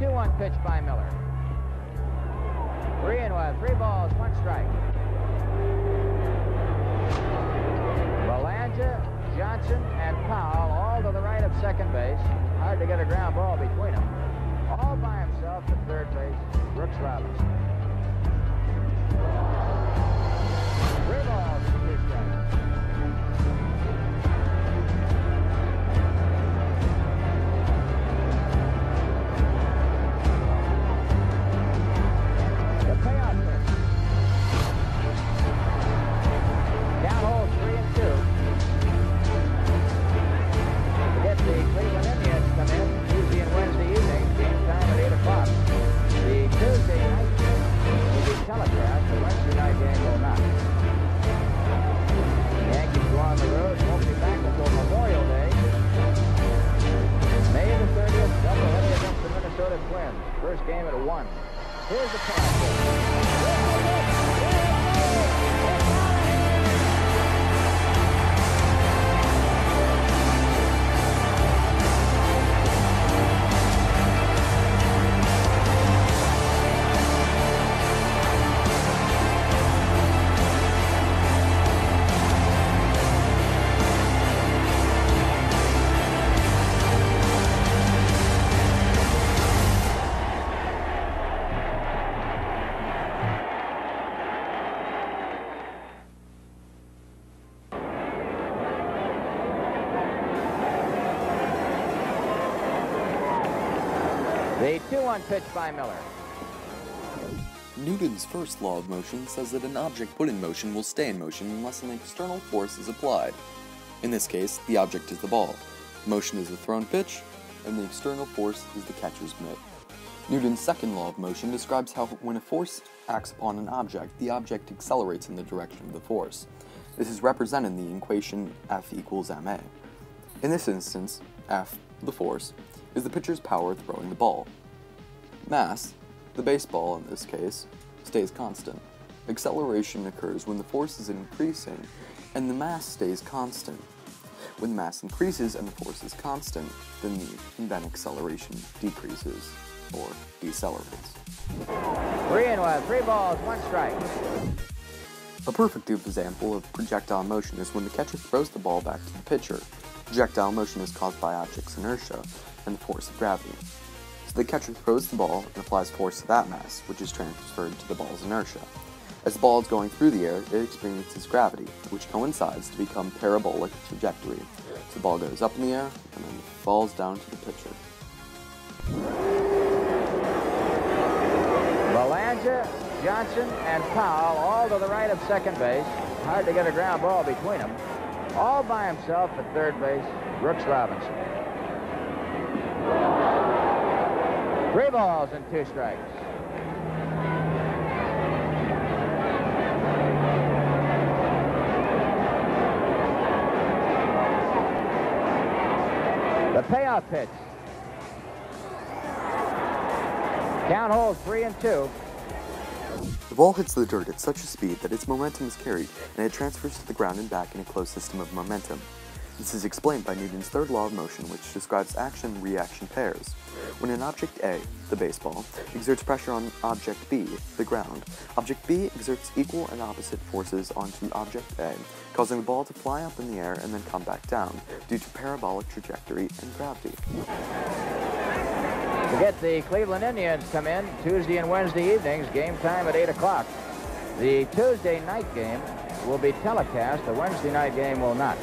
2-1 pitch by Miller. 3-1, 3 balls, 1 strike. Belanger, Johnson, and Powell all to the right of second base. Hard to get a ground ball between them. All by himself at third base, Brooks Robinson. 3 balls and 2 strikes. The payoff pitch. Count holds 3-2. Forget the Cleveland Indians come in Tuesday and Wednesday evenings, game time at 8 o'clock. The Tuesday night game will be telecast. The Wednesday night game will not. The Yankees go on the road and won't be back until Memorial Day. May the 30th, doubleheader against the Minnesota Twins. First game at 1. Here's the pass. The 2-1 pitch by Miller. Newton's first law of motion says that an object put in motion will stay in motion unless an external force is applied. In this case, the object is the ball. Motion is the thrown pitch, and the external force is the catcher's mitt. Newton's second law of motion describes how when a force acts upon an object, the object accelerates in the direction of the force. This is represented in the equation F equals ma. In this instance, F, the force, is the pitcher's power throwing the ball. Mass, the baseball in this case, stays constant. Acceleration occurs when the force is increasing and the mass stays constant. When the mass increases and the force is constant, then acceleration decreases or decelerates. 3-1, 3 balls, 1 strike. A perfect example of projectile motion is when the catcher throws the ball back to the pitcher. Projectile motion is caused by object's inertia and the force of gravity. So the catcher throws the ball and applies force to that mass, which is transferred to the ball's inertia. As the ball is going through the air, it experiences gravity, which coincides to become parabolic trajectory. So the ball goes up in the air and then falls down to the pitcher. Belanger, Johnson, and Powell all to the right of second base. Hard to get a ground ball between them. All by himself at third base, Brooks Robinson. 3 balls and 2 strikes. The payoff pitch. Count holds 3-2. The ball hits the dirt at such a speed that its momentum is carried and it transfers to the ground and back in a closed system of momentum. This is explained by Newton's third law of motion, which describes action-reaction pairs. When an object A, the baseball, exerts pressure on object B, the ground, object B exerts equal and opposite forces onto object A, causing the ball to fly up in the air and then come back down due to parabolic trajectory and gravity. Forget the Cleveland Indians come in Tuesday and Wednesday evenings, game time at 8 o'clock. The Tuesday night game will be telecast. The Wednesday night game will not.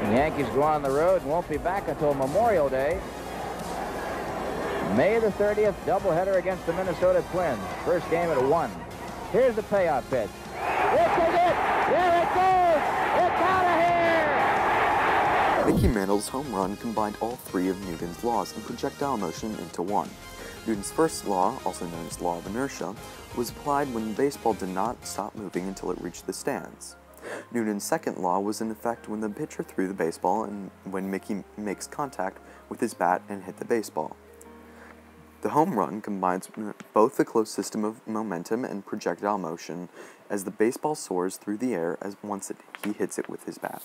The Yankees go on the road and won't be back until Memorial Day. May the 30th, doubleheader against the Minnesota Twins. First game at 1. Here's the payoff pitch. This is it! There it goes! It's out of here! Mickey Mantle's home run combined all 3 of Newton's laws in projectile motion into one. Newton's first law, also known as law of inertia, was applied when the baseball did not stop moving until it reached the stands. Newton's second law was in effect when the pitcher threw the baseball and when Mickey makes contact with his bat and hit the baseball. The home run combines both the closed system of momentum and projectile motion as the baseball soars through the air as once he hits it with his bat.